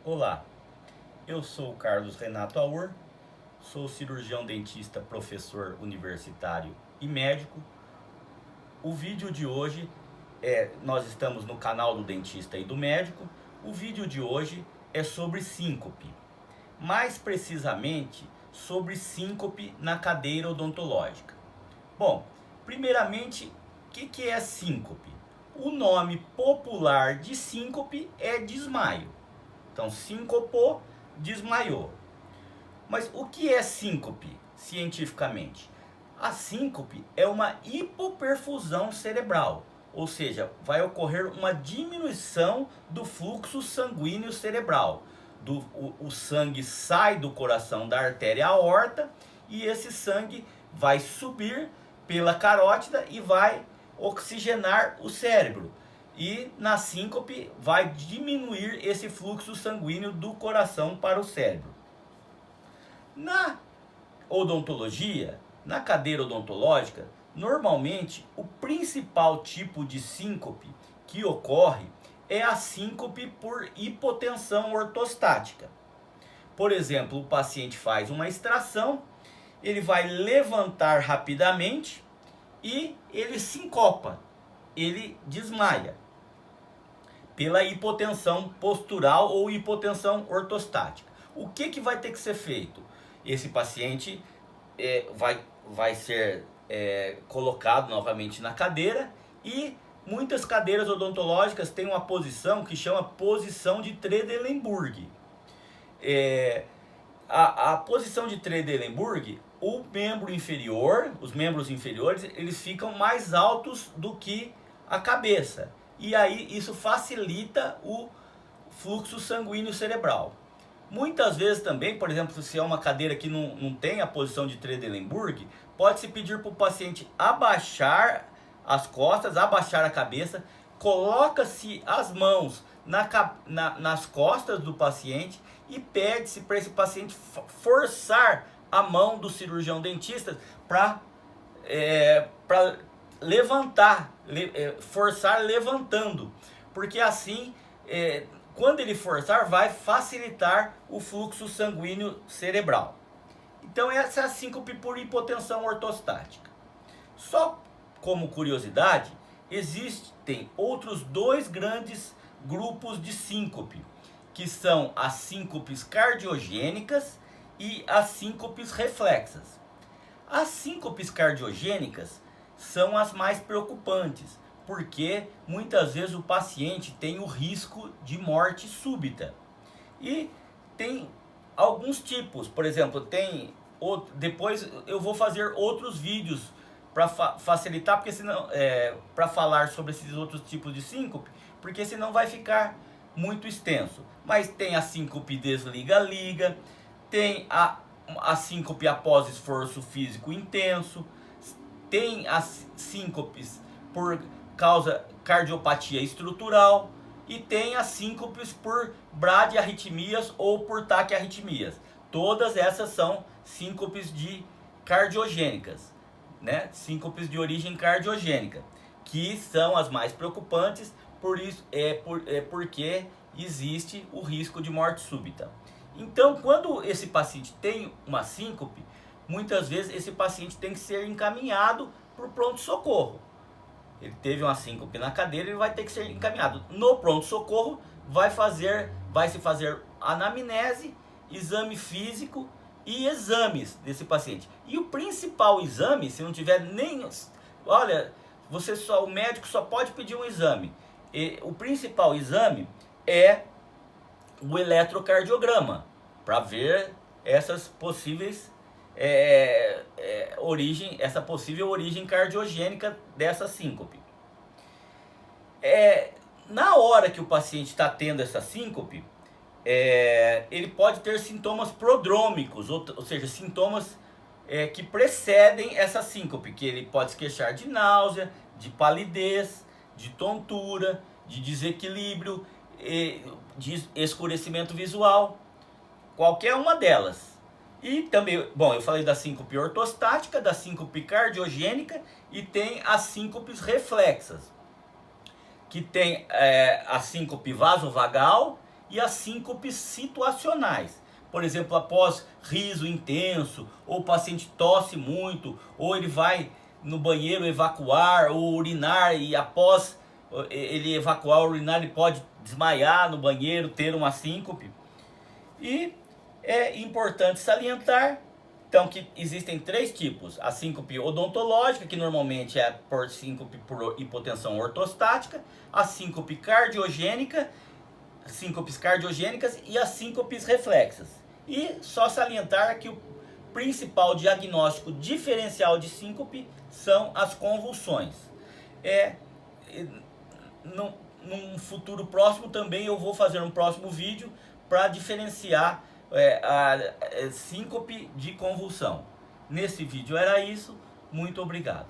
Olá, eu sou o Carlos Renato Aur, sou cirurgião dentista, professor universitário e médico. O vídeo de hoje nós estamos no canal do dentista e do médico. O vídeo de hoje é sobre síncope, mais precisamente sobre síncope na cadeira odontológica. Bom, primeiramente, o que é síncope? O nome popular de síncope é desmaio. Então, sincopou, desmaiou. Mas o que é síncope, cientificamente? A síncope é uma hipoperfusão cerebral, ou seja, vai ocorrer uma diminuição do fluxo sanguíneo cerebral. O sangue sai do coração da artéria aorta e esse sangue vai subir pela carótida e vai oxigenar o cérebro. E na síncope vai diminuir esse fluxo sanguíneo do coração para o cérebro. Na odontologia, na cadeira odontológica, normalmente o principal tipo de síncope que ocorre é a síncope por hipotensão ortostática. Por exemplo, o paciente faz uma extração, ele vai levantar rapidamente e ele sincopa, ele desmaia pela hipotensão postural ou hipotensão ortostática. O que vai ter que ser feito? Esse paciente vai ser colocado novamente na cadeira e muitas cadeiras odontológicas têm uma posição que chama posição de Trendelenburg. A posição de Trendelenburg, o membro inferior, os membros inferiores, eles ficam mais altos do que a cabeça. E aí isso facilita o fluxo sanguíneo cerebral. Muitas vezes também, por exemplo, se é uma cadeira que não tem a posição de Trendelenburg, pode-se pedir para o paciente abaixar as costas, abaixar a cabeça, coloca-se as mãos nas costas do paciente e pede-se para esse paciente forçar a mão do cirurgião dentista para levantar, forçar levantando, porque assim, quando ele forçar, vai facilitar o fluxo sanguíneo cerebral. Então essa é a síncope por hipotensão ortostática. Só como curiosidade, existem outros dois grandes grupos de síncope, que são as síncopes cardiogênicas e as síncopes reflexas. As síncopes cardiogênicas são as mais preocupantes, porque muitas vezes o paciente tem o risco de morte súbita. E tem alguns tipos, por exemplo, depois eu vou fazer outros vídeos para facilitar, porque senão para falar sobre esses outros tipos de síncope, porque senão vai ficar muito extenso. Mas tem a síncope desliga-liga, tem a síncope após esforço físico intenso, tem as síncopes por causa cardiopatia estrutural e tem as síncopes por bradiarritmias ou por taquiarritmias. Todas essas são síncopes cardiogênicas, né? Síncopes de origem cardiogênica, que são as mais preocupantes, por isso porque existe o risco de morte súbita. Então, quando esse paciente tem uma síncope, muitas vezes esse paciente tem que ser encaminhado para o pronto-socorro. Ele teve uma síncope na cadeira, ele vai ter que ser encaminhado. No pronto-socorro vai se fazer anamnese, exame físico e exames desse paciente. E o principal exame, se não tiver nem... Olha, o médico só pode pedir um exame. O principal exame é o eletrocardiograma, para ver essas possíveis essa possível origem cardiogênica dessa síncope. Na hora que o paciente está tendo essa síncope, ele pode ter sintomas prodrômicos, ou seja, sintomas que precedem essa síncope, que ele pode se queixar de náusea, de palidez, de tontura, de desequilíbrio, de escurecimento visual, qualquer uma delas. E também, bom, eu falei da síncope ortostática, da síncope cardiogênica e tem as síncopes reflexas, que tem a síncope vasovagal e as síncopes situacionais. Por exemplo, após riso intenso, ou o paciente tosse muito, ou ele vai no banheiro evacuar ou urinar, e após ele evacuar ou urinar, ele pode desmaiar no banheiro, ter uma síncope. E é importante salientar, então, que existem 3 tipos: a síncope odontológica, que normalmente é por síncope por hipotensão ortostática, a síncope cardiogênica, síncopes cardiogênicas e as síncopes reflexas. E só salientar que o principal diagnóstico diferencial de síncope são as convulsões. Num futuro próximo também eu vou fazer um próximo vídeo para diferenciar a síncope de convulsão. Nesse vídeo era isso. Muito obrigado.